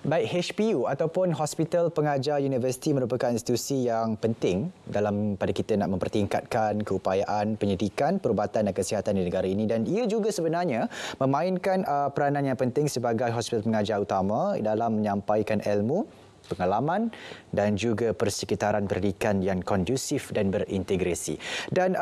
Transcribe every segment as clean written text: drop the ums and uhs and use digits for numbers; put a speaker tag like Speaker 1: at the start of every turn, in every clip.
Speaker 1: Baik, HPU ataupun Hospital Pengajar Universiti merupakan institusi yang penting pada kita nak mempertingkatkan keupayaan penyidikan, perubatan dan kesihatan di negara ini, dan ia juga sebenarnya memainkan peranan yang penting sebagai hospital pengajar utama dalam menyampaikan ilmu, pengalaman dan juga persekitaran pendidikan yang kondusif dan berintegrasi. Dan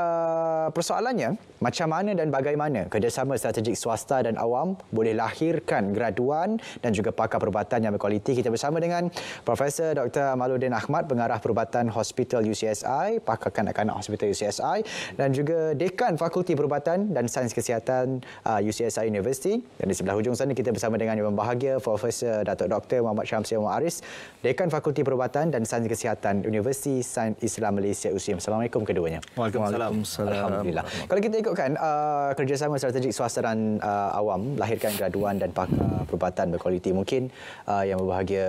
Speaker 1: persoalannya, macam mana dan bagaimana kerjasama strategik swasta dan awam boleh lahirkan graduan dan juga pakar perubatan yang berkualiti. Kita bersama dengan Profesor Dr. Amaluddin Ahmad, Pengarah Perubatan Hospital UCSI, Pakar Kanak-kanak Hospital UCSI, dan juga Dekan Fakulti Perubatan dan Sains Kesihatan UCSI University. Dan di sebelah hujung sana kita bersama dengan yang berbahagia Profesor Datuk Dr. Muhammad Syamsi Aris, Dekan Fakulti Perubatan dan Sains Kesihatan Universiti Sains Islam Malaysia USIM. Assalamualaikum keduanya.
Speaker 2: Waalaikumsalam.
Speaker 1: Alhamdulillah. Kalau kita ikutkan kerjasama strategik swasta dan awam lahirkan graduan dan pakar perubatan berkualiti, mungkin yang berbahagia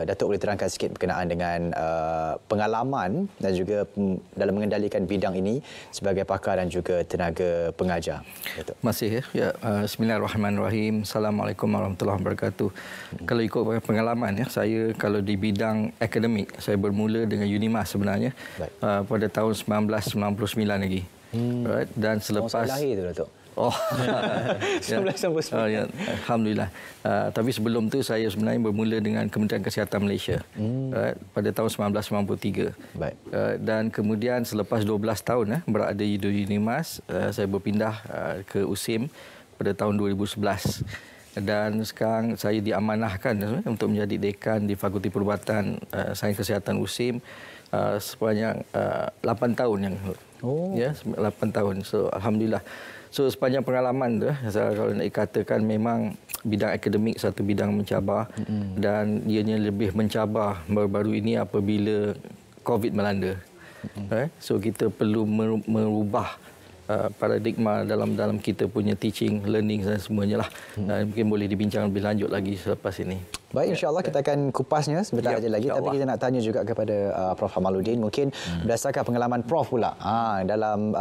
Speaker 1: Datuk boleh terangkan sikit berkenaan dengan pengalaman dan juga dalam mengendalikan bidang ini sebagai pakar dan juga tenaga pengajar. Datuk.
Speaker 2: Masih ya. Bismillahirrahmanirrahim. Assalamualaikum warahmatullahi wabarakatuh. Kalau ikut pengalaman ya, saya kalau di bidang akademik, saya bermula dengan UNIMAS sebenarnya pada tahun 1999 lagi. Right? Dan selepas
Speaker 1: saya lahir tu, Datuk.
Speaker 2: Oh,
Speaker 1: 1999.
Speaker 2: Ya, alhamdulillah. Tapi sebelum tu saya sebenarnya bermula dengan Kementerian Kesihatan Malaysia right? Pada tahun 1993.
Speaker 1: Baik.
Speaker 2: Dan kemudian selepas 12 tahun berada di UNIMAS, saya berpindah ke USIM pada tahun 2011. Dan sekarang saya diamanahkan untuk menjadi dekan di Fakulti Perubatan Sains Kesihatan USIM sepanjang 8 tahun yang ya, 8 tahun. So alhamdulillah. So sepanjang pengalaman tu kalau nak dikatakan memang bidang akademik satu bidang mencabar dan ianya lebih mencabar baru-baru ini apabila COVID melanda. So kita perlu merubah paradigma dalam kita punya teaching, learning dan semuanya lah. Mungkin boleh dibincang lebih lanjut lagi selepas ini.
Speaker 1: Baik, insya-Allah kita akan kupasnya sebentar saja lagi. Tapi kita nak tanya juga kepada Prof Amaluddin, mungkin berdasarkan pengalaman Prof pula dalam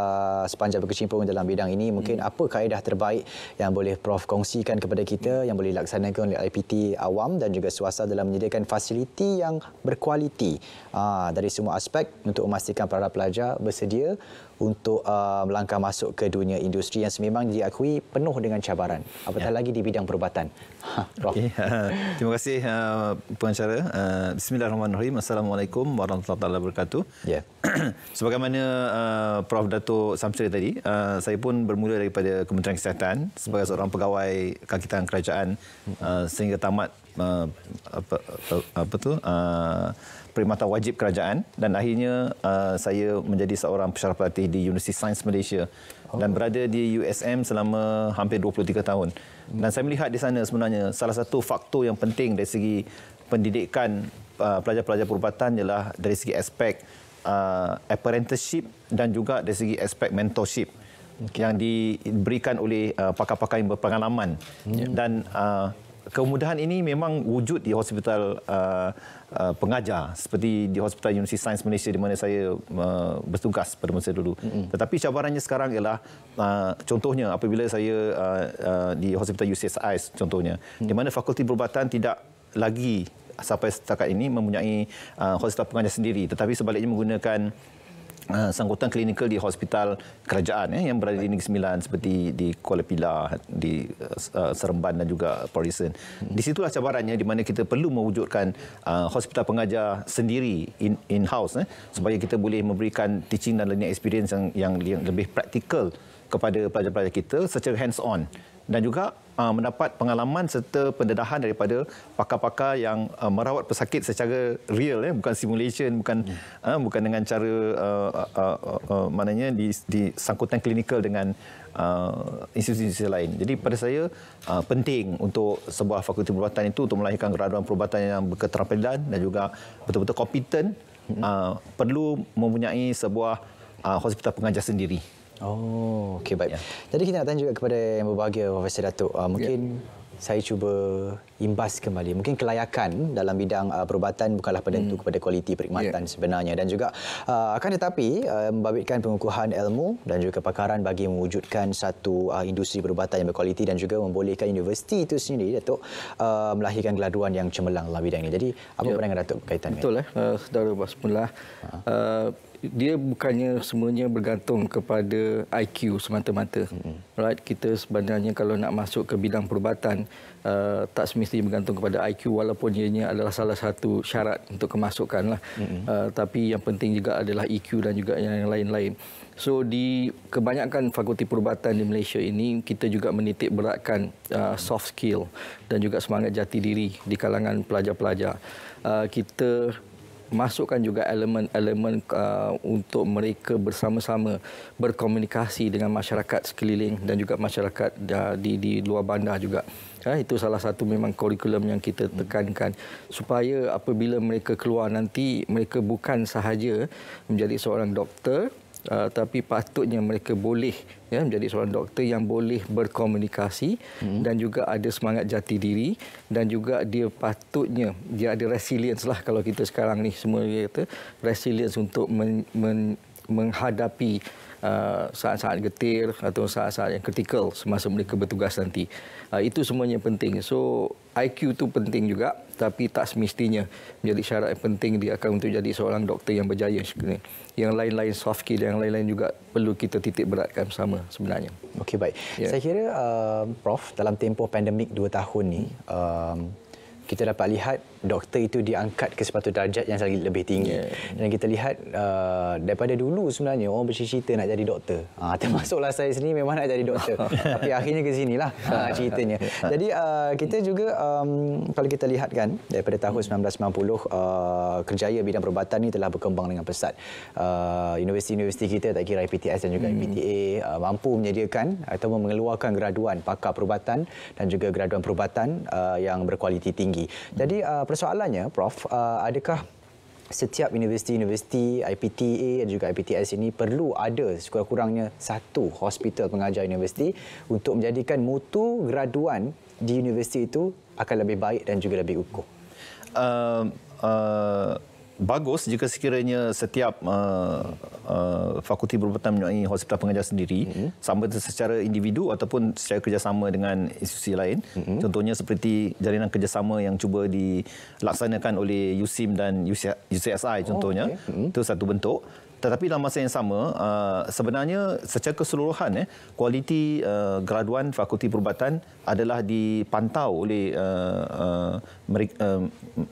Speaker 1: sepanjang berkecimpung dalam bidang ini, mungkin apa kaedah terbaik yang boleh Prof kongsikan kepada kita yang boleh dilaksanakan oleh IPT awam dan juga swasta dalam menyediakan fasiliti yang berkualiti dari semua aspek untuk memastikan para pelajar bersedia untuk melangkah masuk ke dunia industri yang sememang diakui penuh dengan cabaran, apatah lagi di bidang perubatan. Prof.
Speaker 3: Okay. Terima kasih pengacara. Bismillahirrahmanirrahim. Assalamualaikum warahmatullahi wabarakatuh.
Speaker 1: Ya.
Speaker 3: Sebagaimana Prof Datuk Samsuri tadi, saya pun bermula daripada Kementerian Kesihatan sebagai seorang pegawai kakitan kerajaan sehingga tamat perkhidmatan wajib kerajaan, dan akhirnya saya menjadi seorang pensyarah pelatih di Universiti Sains Malaysia dan berada di USM selama hampir 23 tahun. Dan saya melihat di sana sebenarnya salah satu faktor yang penting dari segi pendidikan pelajar-pelajar perubatan ialah dari segi aspek apprenticeship dan juga dari segi aspek mentorship yang diberikan oleh pakar-pakar yang berpengalaman. Dan kemudahan ini memang wujud di hospital pengajar seperti di Hospital Universiti Sains Malaysia di mana saya bertugas pada masa dulu. Tetapi cabarannya sekarang ialah contohnya apabila saya di Hospital UCSI contohnya, di mana Fakulti Perubatan tidak lagi sampai setakat ini mempunyai hospital pengajar sendiri, tetapi sebaliknya menggunakan sangkutan klinikal di hospital kerajaan yang berada di Negeri Sembilan seperti di Kuala Pilah, di Seremban dan juga Port Dickson. Di situlah cabarannya di mana kita perlu mewujudkan hospital pengajar sendiri in-house supaya kita boleh memberikan teaching dan learning experience yang lebih praktikal kepada pelajar-pelajar kita secara hands-on, dan juga mendapat pengalaman serta pendedahan daripada pakar-pakar yang merawat pesakit secara real, bukan simulation, bukan dengan cara maknanya di sangkutan klinikal dengan institusi lain. Jadi pada saya penting untuk sebuah fakulti perubatan itu untuk melahirkan graduan perubatan yang berketerampilan dan juga betul-betul kompeten, perlu mempunyai sebuah hospital pengajar sendiri.
Speaker 1: Oh, okey, baik. Jadi kita nak tanya juga kepada yang berbahagia Profesor Datuk. Mungkin saya cuba imbas kembali. Mungkin kelayakan dalam bidang perubatan bukanlah penentu kepada kualiti perkhidmatan sebenarnya, dan juga akan tetapi membabitkan pengukuhan ilmu dan juga kepakaran bagi mewujudkan satu industri perubatan yang berkualiti dan juga membolehkan universiti itu sendiri Datuk melahirkan graduan yang cemerlang dalam bidang ini. Jadi apa pandangan Datuk berkaitan dengan
Speaker 2: Betul saudara Basmullah. Dia bukannya semuanya bergantung kepada IQ semata-mata. Right? Kita sebenarnya kalau nak masuk ke bidang perubatan tak semestinya bergantung kepada IQ, walaupun ianya adalah salah satu syarat untuk kemasukan lah. Tapi yang penting juga adalah EQ dan juga yang lain-lain. So di kebanyakan fakulti perubatan di Malaysia ini kita juga menitik beratkan soft skill dan juga semangat jati diri di kalangan pelajar-pelajar. Kita masukkan juga elemen-elemen untuk mereka bersama-sama berkomunikasi dengan masyarakat sekeliling dan juga masyarakat di luar bandar juga. Itu salah satu memang kurikulum yang kita tekankan supaya apabila mereka keluar nanti mereka bukan sahaja menjadi seorang doktor, tapi patutnya mereka boleh menjadi seorang doktor yang boleh berkomunikasi dan juga ada semangat jati diri, dan juga dia patutnya dia ada resilience lah, kalau kita sekarang ni semua kata resilience untuk menghadapi saat-saat getir atau saat-saat yang kritikal semasa mereka bertugas nanti. Itu semuanya penting. So IQ itu penting juga, tapi tak semestinya menjadi syarat yang penting dia akan untuk jadi seorang doktor yang berjaya. Yang lain-lain soft skill, yang lain-lain juga perlu kita titik beratkan bersama sebenarnya.
Speaker 1: Okey, baik. Saya kira Prof, dalam tempoh pandemik 2 tahun ni kita dapat lihat doktor itu diangkat ke sepatu darjat yang lebih tinggi. Dan kita lihat daripada dulu sebenarnya orang bercita-cita nak jadi doktor. Termasuklah saya sendiri memang nak jadi doktor. Tapi akhirnya ke sinilah ceritanya. Jadi kita juga kalau kita lihat kan daripada tahun 1990 kerjaya bidang perubatan ini telah berkembang dengan pesat. Universiti-universiti kita tak kira IPTS dan juga IPTA mampu menyediakan atau mengeluarkan graduan pakar perubatan dan juga graduan perubatan yang berkualiti tinggi. Jadi persoalannya Prof, adakah setiap universiti-universiti IPTA dan juga IPTS ini perlu ada sekurang-kurangnya satu hospital pengajar universiti untuk menjadikan mutu graduan di universiti itu akan lebih baik dan juga lebih ukuh?
Speaker 3: Bagus jika sekiranya setiap fakulti perubatan mempunyai hospital pengajar sendiri, sama secara individu ataupun secara kerjasama dengan institusi lain. Contohnya seperti jalinan kerjasama yang cuba dilaksanakan oleh USIM dan UCSI contohnya. Itu satu bentuk. Tetapi dalam masa yang sama, sebenarnya secara keseluruhan kualiti graduan fakulti perubatan adalah dipantau oleh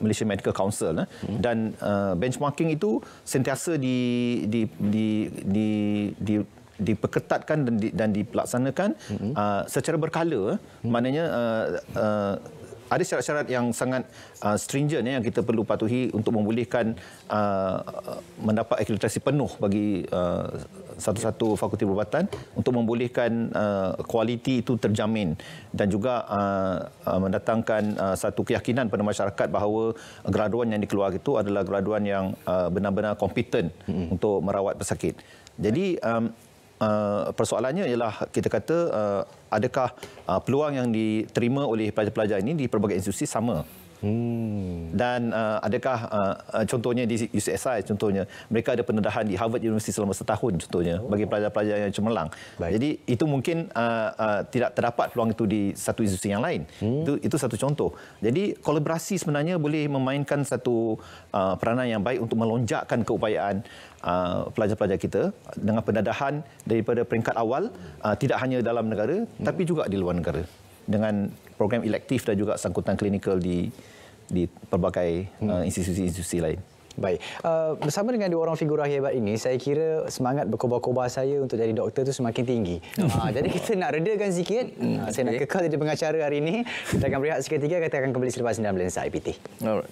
Speaker 3: Malaysia Medical Council dan benchmarking itu sentiasa diperketatkan dan dilaksanakan secara berkala. Maknanya ada syarat-syarat yang sangat stringent yang kita perlu patuhi untuk membolehkan mendapat akreditasi penuh bagi satu-satu fakulti perubatan untuk membolehkan kualiti itu terjamin dan juga mendatangkan satu keyakinan pada masyarakat bahawa graduan yang dikeluarkan itu adalah graduan yang benar-benar kompeten untuk merawat pesakit. Jadi persoalannya ialah kita kata adakah peluang yang diterima oleh pelajar-pelajar ini di pelbagai institusi sama? Dan adakah contohnya di UCSI contohnya mereka ada pendedahan di Harvard University selama setahun contohnya bagi pelajar-pelajar yang cemerlang. Jadi itu mungkin tidak terdapat peluang itu di satu institusi yang lain. Itu satu contoh. Jadi kolaborasi sebenarnya boleh memainkan satu peranan yang baik untuk melonjakkan keupayaan pelajar-pelajar kita dengan pendedahan daripada peringkat awal tidak hanya dalam negara tapi juga di luar negara dengan program elektif dan juga sangkutan klinikal di pelbagai institusi-institusi lain.
Speaker 1: Baik. Bersama dengan dua orang figurah hebat ini, saya kira semangat berkobar-kobar saya untuk jadi doktor itu semakin tinggi. Jadi kita nak redakan sikit. Saya nak kekal jadi pengacara hari ini. Kita akan berehat seketika, kita akan kembali selepas ini dalam Lensa IPT.
Speaker 2: Alright.